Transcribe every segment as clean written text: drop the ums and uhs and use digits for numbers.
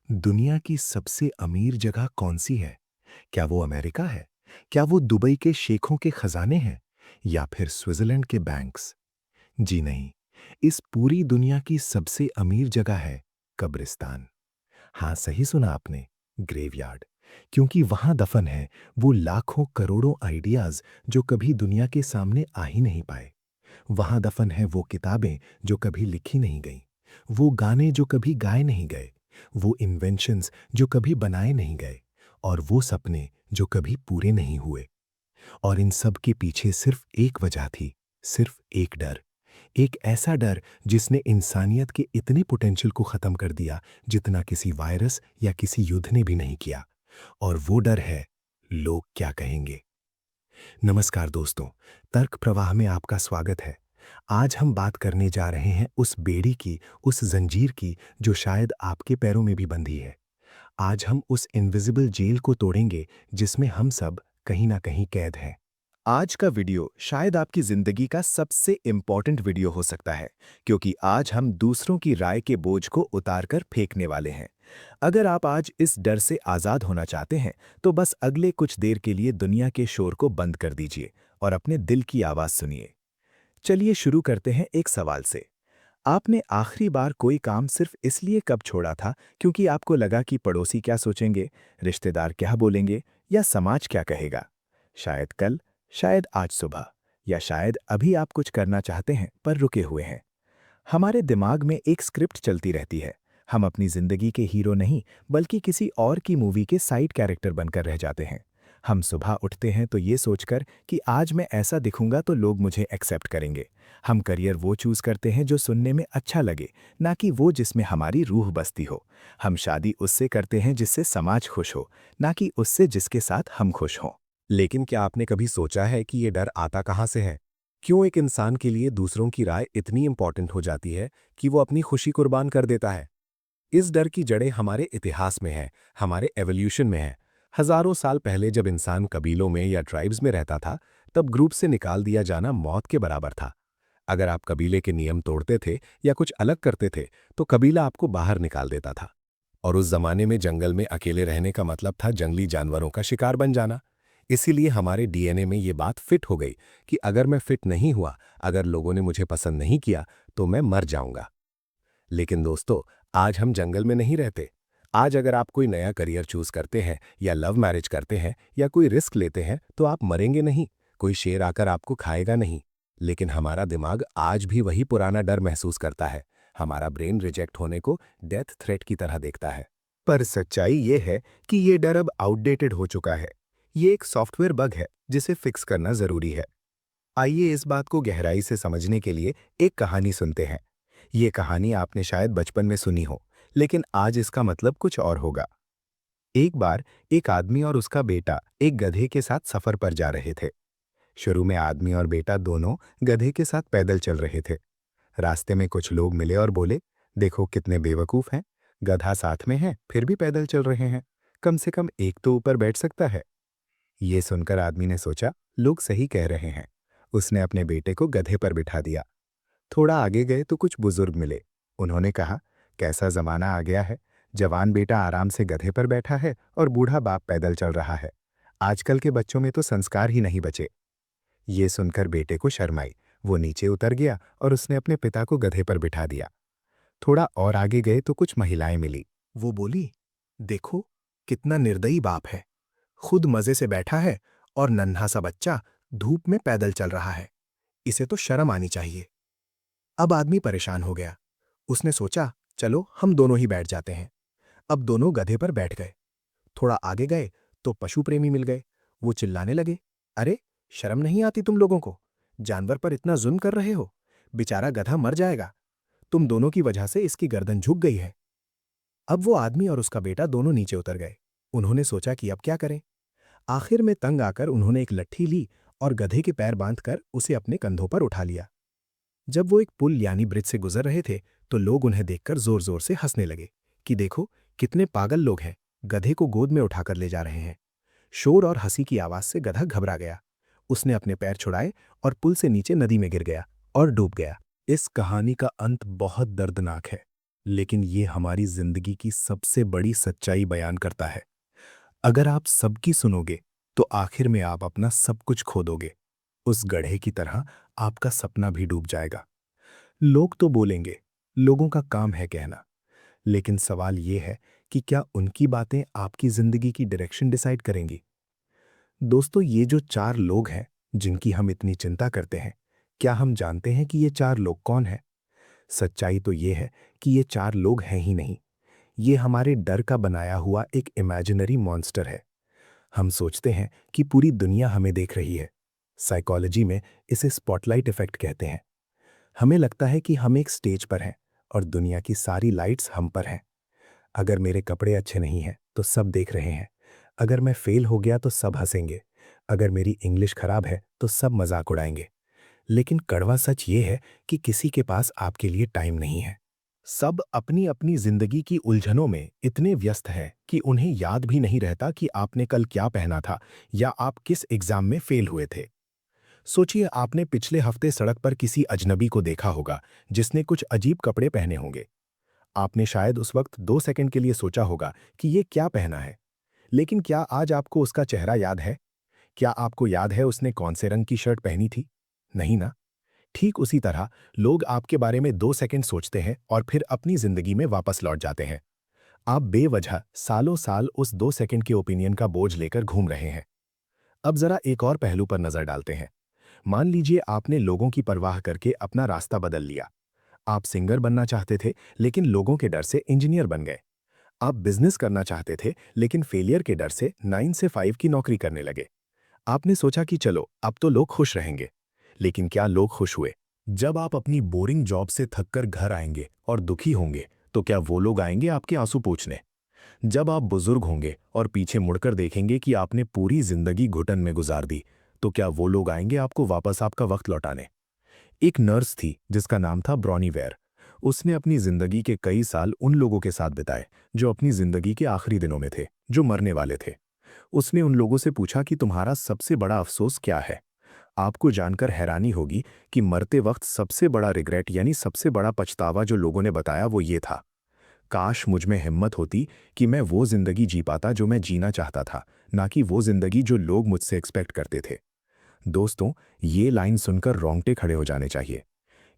दुनिया की सबसे अमीर जगह कौन सी है? क्या वो अमेरिका है? क्या वो दुबई के शेखों के खजाने हैं? या फिर स्विट्जरलैंड के बैंक्स? जी नहीं, इस पूरी दुनिया की सबसे अमीर जगह है कब्रिस्तान। हाँ, सही सुना आपने, ग्रेवयार्ड। क्योंकि वहां दफन है वो लाखों करोड़ों आइडियाज जो कभी दुनिया के सामने आ ही नहीं पाए। वहां दफन है वो किताबें जो कभी लिखी नहीं गईं, वो गाने जो कभी गाए नहीं गए, वो इन्वेंशंस जो कभी बनाए नहीं गए, और वो सपने जो कभी पूरे नहीं हुए। और इन सब के पीछे सिर्फ एक वजह थी, सिर्फ एक डर। एक ऐसा डर जिसने इंसानियत के इतने पोटेंशियल को खत्म कर दिया जितना किसी वायरस या किसी युद्ध ने भी नहीं किया। और वो डर है, लोग क्या कहेंगे। नमस्कार दोस्तों, तर्क प्रवाह में आपका स्वागत है। आज हम बात करने जा रहे हैं उस बेड़ी की, उस जंजीर की जो शायद आपके पैरों में भी बंधी है। आज हम उस इनविजिबल जेल को तोड़ेंगे जिसमें हम सब कहीं ना कहीं कैद हैं। आज का वीडियो शायद आपकी जिंदगी का सबसे इम्पॉर्टेंट वीडियो हो सकता है, क्योंकि आज हम दूसरों की राय के बोझ को उतारकर फेंकने वाले हैं। अगर आप आज इस डर से आज़ाद होना चाहते हैं, तो बस अगले कुछ देर के लिए दुनिया के शोर को बंद कर दीजिए और अपने दिल की आवाज़ सुनिए। चलिए शुरू करते हैं एक सवाल से। आपने आखिरी बार कोई काम सिर्फ इसलिए कब छोड़ा था क्योंकि आपको लगा कि पड़ोसी क्या सोचेंगे, रिश्तेदार क्या बोलेंगे या समाज क्या कहेगा? शायद कल, शायद आज सुबह, या शायद अभी आप कुछ करना चाहते हैं पर रुके हुए हैं। हमारे दिमाग में एक स्क्रिप्ट चलती रहती है। हम अपनी जिंदगी के हीरो नहीं, बल्कि किसी और की मूवी के साइड कैरेक्टर बनकर रह जाते हैं। हम सुबह उठते हैं तो ये सोचकर कि आज मैं ऐसा दिखूंगा तो लोग मुझे एक्सेप्ट करेंगे। हम करियर वो चूज करते हैं जो सुनने में अच्छा लगे, ना कि वो जिसमें हमारी रूह बसती हो। हम शादी उससे करते हैं जिससे समाज खुश हो, ना कि उससे जिसके साथ हम खुश हों। लेकिन क्या आपने कभी सोचा है कि ये डर आता कहाँ से है? क्यों एक इंसान के लिए दूसरों की राय इतनी इंपॉर्टेंट हो जाती है कि वो अपनी खुशी कुर्बान कर देता है? इस डर की जड़ें हमारे इतिहास में हैं, हमारे एवोल्यूशन में हैं। हजारों साल पहले जब इंसान कबीलों में या ट्राइब्स में रहता था, तब ग्रुप से निकाल दिया जाना मौत के बराबर था। अगर आप कबीले के नियम तोड़ते थे या कुछ अलग करते थे, तो कबीला आपको बाहर निकाल देता था। और उस जमाने में जंगल में अकेले रहने का मतलब था जंगली जानवरों का शिकार बन जाना। इसीलिए हमारे डीएनए में ये बात फिट हो गई कि अगर मैं फिट नहीं हुआ, अगर लोगों ने मुझे पसंद नहीं किया, तो मैं मर जाऊंगा। लेकिन दोस्तों, आज हम जंगल में नहीं रहते। आज अगर आप कोई नया करियर चूज करते हैं या लव मैरिज करते हैं या कोई रिस्क लेते हैं, तो आप मरेंगे नहीं। कोई शेर आकर आपको खाएगा नहीं। लेकिन हमारा दिमाग आज भी वही पुराना डर महसूस करता है। हमारा ब्रेन रिजेक्ट होने को डेथ थ्रेट की तरह देखता है। पर सच्चाई ये है कि ये डर अब आउटडेटेड हो चुका है। ये एक सॉफ्टवेयर बग है जिसे फिक्स करना जरूरी है। आइए इस बात को गहराई से समझने के लिए एक कहानी सुनते हैं। ये कहानी आपने शायद बचपन में सुनी हो, लेकिन आज इसका मतलब कुछ और होगा। एक बार एक आदमी और उसका बेटा एक गधे के साथ सफर पर जा रहे थे। शुरू में आदमी और बेटा दोनों गधे के साथ पैदल चल रहे थे। रास्ते में कुछ लोग मिले और बोले, देखो कितने बेवकूफ हैं, गधा साथ में है फिर भी पैदल चल रहे हैं। कम से कम एक तो ऊपर बैठ सकता है। ये सुनकर आदमी ने सोचा, लोग सही कह रहे हैं। उसने अपने बेटे को गधे पर बिठा दिया। थोड़ा आगे गए तो कुछ बुजुर्ग मिले। उन्होंने कहा, कैसा जमाना आ गया है, जवान बेटा आराम से गधे पर बैठा है और बूढ़ा बाप पैदल चल रहा है। आजकल के बच्चों में तो संस्कार ही नहीं बचे। ये सुनकर बेटे को शर्म आई। वो नीचे उतर गया और उसने अपने पिता को गधे पर बिठा दिया। थोड़ा और आगे गए तो कुछ महिलाएं मिली। वो बोली, देखो कितना निर्दयी बाप है, खुद मजे से बैठा है और नन्हा सा बच्चा धूप में पैदल चल रहा है। इसे तो शर्म आनी चाहिए। अब आदमी परेशान हो गया। उसने सोचा, चलो हम दोनों ही बैठ जाते हैं। अब दोनों गधे पर बैठ गए। थोड़ा आगे गए तो पशु प्रेमी मिल गए। वो चिल्लाने लगे, अरे शर्म नहीं आती तुम लोगों को, जानवर पर इतना जुल्म कर रहे हो, बेचारा गधा मर जाएगा, तुम दोनों की वजह से इसकी गर्दन झुक गई है। अब वो आदमी और उसका बेटा दोनों नीचे उतर गए। उन्होंने सोचा कि अब क्या करें। आखिर में तंग आकर उन्होंने एक लट्ठी ली और गधे के पैर बांधकर उसे अपने कंधों पर उठा लिया। जब वो एक पुल यानी ब्रिज से गुजर रहे थे, तो लोग उन्हें देखकर जोर जोर से हंसने लगे कि देखो कितने पागल लोग हैं, गधे को गोद में उठाकर ले जा रहे हैं। शोर और हंसी की आवाज से गधा घबरा गया। उसने अपने पैर छुड़ाए और पुल से नीचे नदी में गिर गया और डूब गया। इस कहानी का अंत बहुत दर्दनाक है। लेकिन ये हमारी जिंदगी की सबसे बड़ी सच्चाई बयान करता है। अगर आप सबकी सुनोगे तो आखिर में आप अपना सब कुछ खो दोगे। उस गड्ढे की तरह आपका सपना भी डूब जाएगा। लोग तो बोलेंगे, लोगों का काम है कहना, लेकिन सवाल ये है कि क्या उनकी बातें आपकी जिंदगी की डायरेक्शन डिसाइड करेंगी? दोस्तों, ये जो 4 लोग हैं जिनकी हम इतनी चिंता करते हैं, क्या हम जानते हैं कि ये 4 लोग कौन हैं? सच्चाई तो ये है कि ये 4 लोग हैं ही नहीं। ये हमारे डर का बनाया हुआ एक इमेजिनरी मॉन्स्टर है। हम सोचते हैं कि पूरी दुनिया हमें देख रही है। साइकोलॉजी में इसे स्पॉटलाइट इफेक्ट कहते हैं। हमें लगता है कि हम एक स्टेज पर हैं और दुनिया की सारी लाइट्स हम पर हैं। अगर मेरे कपड़े अच्छे नहीं हैं तो सब देख रहे हैं। अगर मैं फेल हो गया तो सब हंसेंगे। अगर मेरी इंग्लिश खराब है तो सब मजाक उड़ाएंगे। लेकिन कड़वा सच ये है कि किसी के पास आपके लिए टाइम नहीं है। सब अपनी अपनी जिंदगी की उलझनों में इतने व्यस्त हैं कि उन्हें याद भी नहीं रहता कि आपने कल क्या पहना था या आप किस एग्जाम में फेल हुए थे। सोचिए, आपने पिछले हफ्ते सड़क पर किसी अजनबी को देखा होगा जिसने कुछ अजीब कपड़े पहने होंगे। आपने शायद उस वक्त 2 सेकंड के लिए सोचा होगा कि ये क्या पहना है। लेकिन क्या आज आपको उसका चेहरा याद है? क्या आपको याद है उसने कौन से रंग की शर्ट पहनी थी? नहीं ना? ठीक उसी तरह लोग आपके बारे में 2 सेकंड सोचते हैं और फिर अपनी जिंदगी में वापस लौट जाते हैं। आप बेवजह सालों साल उस 2 सेकंड के ओपिनियन का बोझ लेकर घूम रहे हैं। अब जरा एक और पहलू पर नजर डालते हैं। मान लीजिए आपने लोगों की परवाह करके अपना रास्ता बदल लिया। आप सिंगर बनना चाहते थे, लेकिन लोगों के डर से इंजीनियर बन गए। आप बिजनेस करना चाहते थे, लेकिन फेलियर के डर से 9 से 5 की नौकरी करने लगे। आपने सोचा कि चलो अब तो लोग खुश रहेंगे। लेकिन क्या लोग खुश हुए? जब आप अपनी बोरिंग जॉब से थककर घर आएंगे और दुखी होंगे, तो क्या वो लोग आएंगे आपके आंसू पोंछने? जब आप बुजुर्ग होंगे और पीछे मुड़कर देखेंगे कि आपने पूरी जिंदगी घुटन में गुजार दी, तो क्या वो लोग आएंगे आपको वापस आपका वक्त लौटाने? एक नर्स थी जिसका नाम था ब्रॉनी वेयर। उसने अपनी जिंदगी के कई साल उन लोगों के साथ बिताए जो अपनी जिंदगी के आखिरी दिनों में थे, जो मरने वाले थे। उसने उन लोगों से पूछा कि तुम्हारा सबसे बड़ा अफसोस क्या है? आपको जानकर हैरानी होगी कि मरते वक्त सबसे बड़ा रिग्रेट यानी सबसे बड़ा पछतावा जो लोगों ने बताया वो ये था, काश मुझ में हिम्मत होती कि मैं वो जिंदगी जी पाता जो मैं जीना चाहता था, ना कि वो जिंदगी जो लोग मुझसे एक्सपेक्ट करते थे। दोस्तों, ये लाइन सुनकर रोंगटे खड़े हो जाने चाहिए।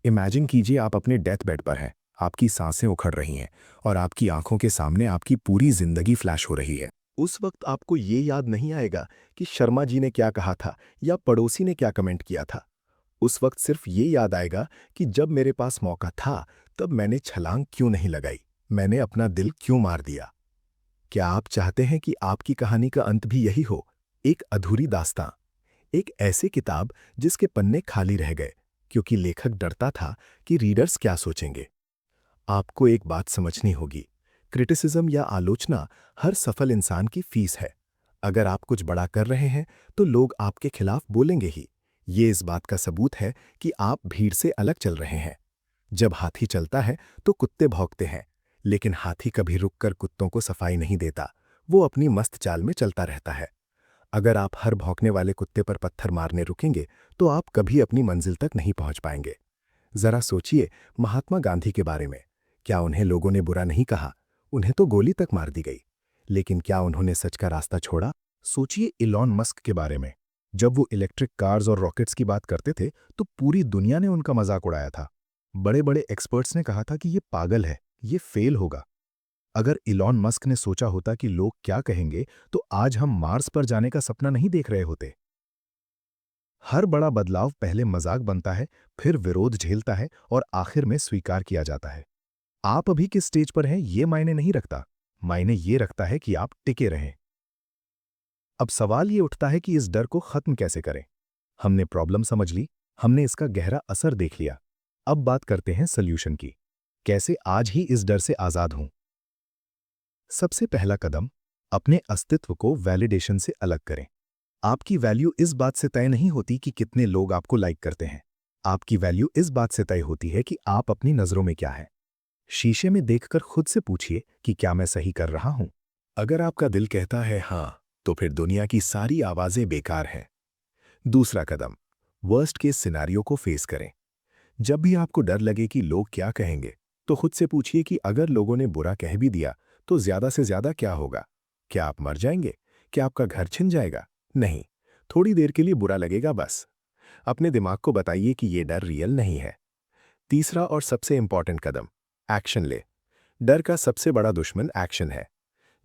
इमेजिन कीजिए आप अपने डेथ बेड पर हैं, आपकी सांसें उखड़ रही हैं और आपकी आंखों के सामने आपकी पूरी जिंदगी फ्लैश हो रही है। उस वक्त आपको ये याद नहीं आएगा कि शर्मा जी ने क्या कहा था या पड़ोसी ने क्या कमेंट किया था। उस वक्त सिर्फ ये याद आएगा कि जब मेरे पास मौका था तब मैंने छलांग क्यों नहीं लगाई, मैंने अपना दिल क्यों मार दिया। क्या आप चाहते हैं कि आपकी कहानी का अंत भी यही हो, एक अधूरी दास्तां, एक ऐसी किताब जिसके पन्ने खाली रह गए क्योंकि लेखक डरता था कि रीडर्स क्या सोचेंगे? आपको एक बात समझनी होगी, क्रिटिसिज्म या आलोचना हर सफल इंसान की फीस है। अगर आप कुछ बड़ा कर रहे हैं तो लोग आपके खिलाफ बोलेंगे ही। ये इस बात का सबूत है कि आप भीड़ से अलग चल रहे हैं। जब हाथी चलता है तो कुत्ते भौंकते हैं, लेकिन हाथी कभी रुककर कुत्तों को सफाई नहीं देता, वो अपनी मस्त चाल में चलता रहता है। अगर आप हर भौंकने वाले कुत्ते पर पत्थर मारने रुकेंगे तो आप कभी अपनी मंजिल तक नहीं पहुंच पाएंगे। जरा सोचिए महात्मा गांधी के बारे में। क्या उन्हें लोगों ने बुरा नहीं कहा? उन्हें तो गोली तक मार दी गई। लेकिन क्या उन्होंने सच का रास्ता छोड़ा? सोचिए इलॉन मस्क के बारे में। जब वो इलेक्ट्रिक कार्स और रॉकेट्स की बात करते थे तो पूरी दुनिया ने उनका मजाक उड़ाया था। बड़े बड़े एक्सपर्ट्स ने कहा था कि ये पागल है, ये फेल होगा। अगर इलॉन मस्क ने सोचा होता कि लोग क्या कहेंगे, तो आज हम मार्स पर जाने का सपना नहीं देख रहे होते। हर बड़ा बदलाव पहले मजाक बनता है, फिर विरोध झेलता है और आखिर में स्वीकार किया जाता है। आप अभी किस स्टेज पर हैं ये मायने नहीं रखता, मायने ये रखता है कि आप टिके रहें। अब सवाल ये उठता है कि इस डर को खत्म कैसे करें। हमने प्रॉब्लम समझ ली, हमने इसका गहरा असर देख लिया। अब बात करते हैं सॉल्यूशन की। कैसे आज ही इस डर से आजाद हूं? सबसे पहला कदम, अपने अस्तित्व को वैलिडेशन से अलग करें। आपकी वैल्यू इस बात से तय नहीं होती कि कितने लोग आपको लाइक करते हैं। आपकी वैल्यू इस बात से तय होती है कि आप अपनी नजरों में क्या हैं। शीशे में देखकर खुद से पूछिए कि क्या मैं सही कर रहा हूं। अगर आपका दिल कहता है हां, तो फिर दुनिया की सारी आवाजें बेकार हैं। दूसरा कदम, वर्स्ट केस सिनेरियो को फेस करें। जब भी आपको डर लगे कि लोग क्या कहेंगे, तो खुद से पूछिए कि अगर लोगों ने बुरा कह भी दिया तो ज्यादा से ज्यादा क्या होगा? क्या आप मर जाएंगे? क्या आपका घर छिन जाएगा? नहीं, थोड़ी देर के लिए बुरा लगेगा बस। अपने दिमाग को बताइए कि ये डर रियल नहीं है। तीसरा और सबसे इंपॉर्टेंट कदम, एक्शन ले। डर का सबसे बड़ा दुश्मन एक्शन है।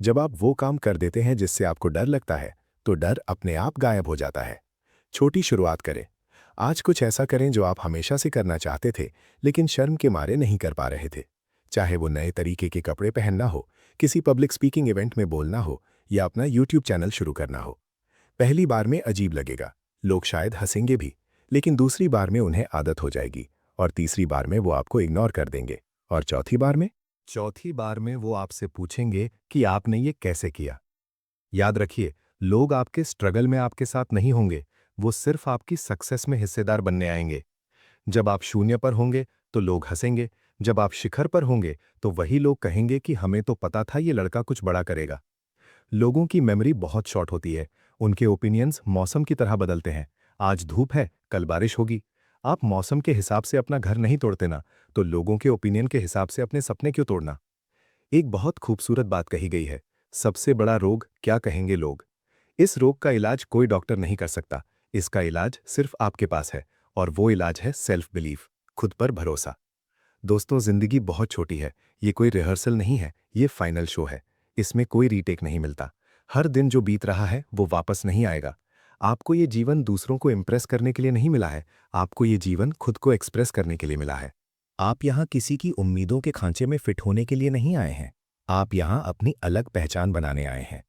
जब आप वो काम कर देते हैं जिससे आपको डर लगता है, तो डर अपने आप गायब हो जाता है। छोटी शुरुआत करें। आज कुछ ऐसा करें जो आप हमेशा से करना चाहते थे, लेकिन शर्म के मारे नहीं कर पा रहे थे। चाहे वो नए तरीके के कपड़े पहनना हो, किसी पब्लिक स्पीकिंग इवेंट में बोलना हो, या अपना यूट्यूब चैनल शुरू करना हो। पहली बार में अजीब लगेगा, लोग शायद हंसेंगे भी, लेकिन दूसरी बार में उन्हें आदत हो जाएगी, और तीसरी बार में वो आपको इग्नोर कर देंगे, और चौथी बार में वो आपसे पूछेंगे कि आपने ये कैसे किया। याद रखिए, लोग आपके स्ट्रगल में आपके साथ नहीं होंगे, वो सिर्फ आपकी सक्सेस में हिस्सेदार बनने आएंगे। जब आप शून्य पर होंगे तो लोग हंसेंगे, जब आप शिखर पर होंगे तो वही लोग कहेंगे कि हमें तो पता था ये लड़का कुछ बड़ा करेगा। लोगों की मेमोरी बहुत शॉर्ट होती है, उनके ओपिनियंस मौसम की तरह बदलते हैं। आज धूप है, कल बारिश होगी। आप मौसम के हिसाब से अपना घर नहीं तोड़ते ना, तो लोगों के ओपिनियन के हिसाब से अपने सपने क्यों तोड़ना? एक बहुत खूबसूरत बात कही गई है, सबसे बड़ा रोग क्या कहेंगे लोग। इस रोग का इलाज कोई डॉक्टर नहीं कर सकता, इसका इलाज सिर्फ आपके पास है, और वो इलाज है सेल्फ बिलीफ, खुद पर भरोसा। दोस्तों, जिंदगी बहुत छोटी है, ये कोई रिहर्सल नहीं है, ये फाइनल शो है। इसमें कोई रीटेक नहीं मिलता। हर दिन जो बीत रहा है वो वापस नहीं आएगा। आपको ये जीवन दूसरों को इम्प्रेस करने के लिए नहीं मिला है, आपको ये जीवन खुद को एक्सप्रेस करने के लिए मिला है। आप यहाँ किसी की उम्मीदों के खांचे में फिट होने के लिए नहीं आए हैं, आप यहाँ अपनी अलग पहचान बनाने आए हैं।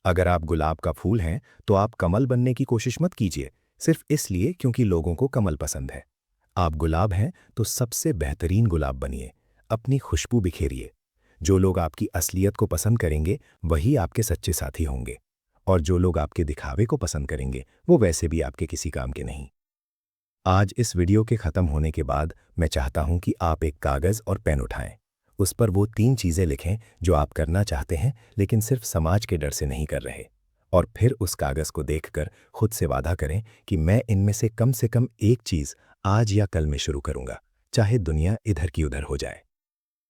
अगर आप गुलाब का फूल हैं, तो आप कमल बनने की कोशिश मत कीजिए, सिर्फ इसलिए क्योंकि लोगों को कमल पसंद है। आप गुलाब हैं तो सबसे बेहतरीन गुलाब बनिए, अपनी खुशबू बिखेरिए। जो लोग आपकी असलियत को पसंद करेंगे वही आपके सच्चे साथी होंगे, और जो लोग आपके दिखावे को पसंद करेंगे वो वैसे भी आपके किसी काम के नहीं। आज इस वीडियो के खत्म होने के बाद मैं चाहता हूं कि आप एक कागज और पेन उठाएं। उस पर वो 3 चीजें लिखें जो आप करना चाहते हैं लेकिन सिर्फ समाज के डर से नहीं कर रहे। और फिर उस कागज को देखकर खुद से वादा करें कि मैं इनमें से कम एक चीज आज या कल में शुरू करूंगा, चाहे दुनिया इधर की उधर हो जाए।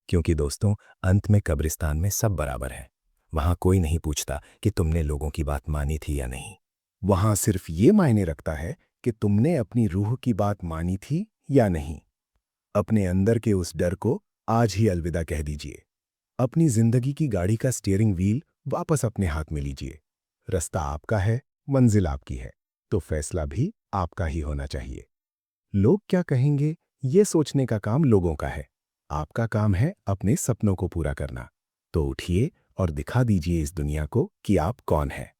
क्योंकि दोस्तों, अंत में कब्रिस्तान में सब बराबर हैं। वहां कोई नहीं पूछता कि तुमने लोगों की बात मानी थी या नहीं। वहां सिर्फ ये मायने रखता है कि तुमने अपनी रूह की बात मानी थी या नहीं। अपने अंदर के उस डर को आज ही अलविदा कह दीजिए। अपनी जिंदगी की गाड़ी का स्टीयरिंग व्हील वापस अपने हाथ में लीजिए। रास्ता आपका है, मंजिल आपकी है, तो फैसला भी आपका ही होना चाहिए। लोग क्या कहेंगे, ये सोचने का काम लोगों का है। आपका काम है अपने सपनों को पूरा करना। तो उठिए और दिखा दीजिए इस दुनिया को कि आप कौन हैं।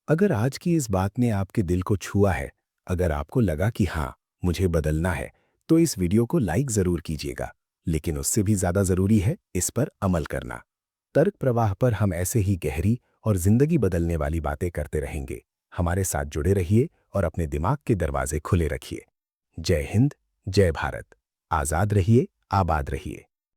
अगर आज की इस बात ने आपके दिल को छुआ है, अगर आपको लगा कि हाँ, मुझे बदलना है, तो इस वीडियो को लाइक जरूर कीजिएगा। लेकिन उससे भी ज्यादा जरूरी है इस पर अमल करना। तर्क प्रवाह पर हम ऐसे ही गहरी और जिंदगी बदलने वाली बातें करते रहेंगे। हमारे साथ जुड़े रहिए और अपने दिमाग के दरवाजे खुले रखिए। जय हिंद, जय भारत। आजाद रहिए, आबाद रहिए।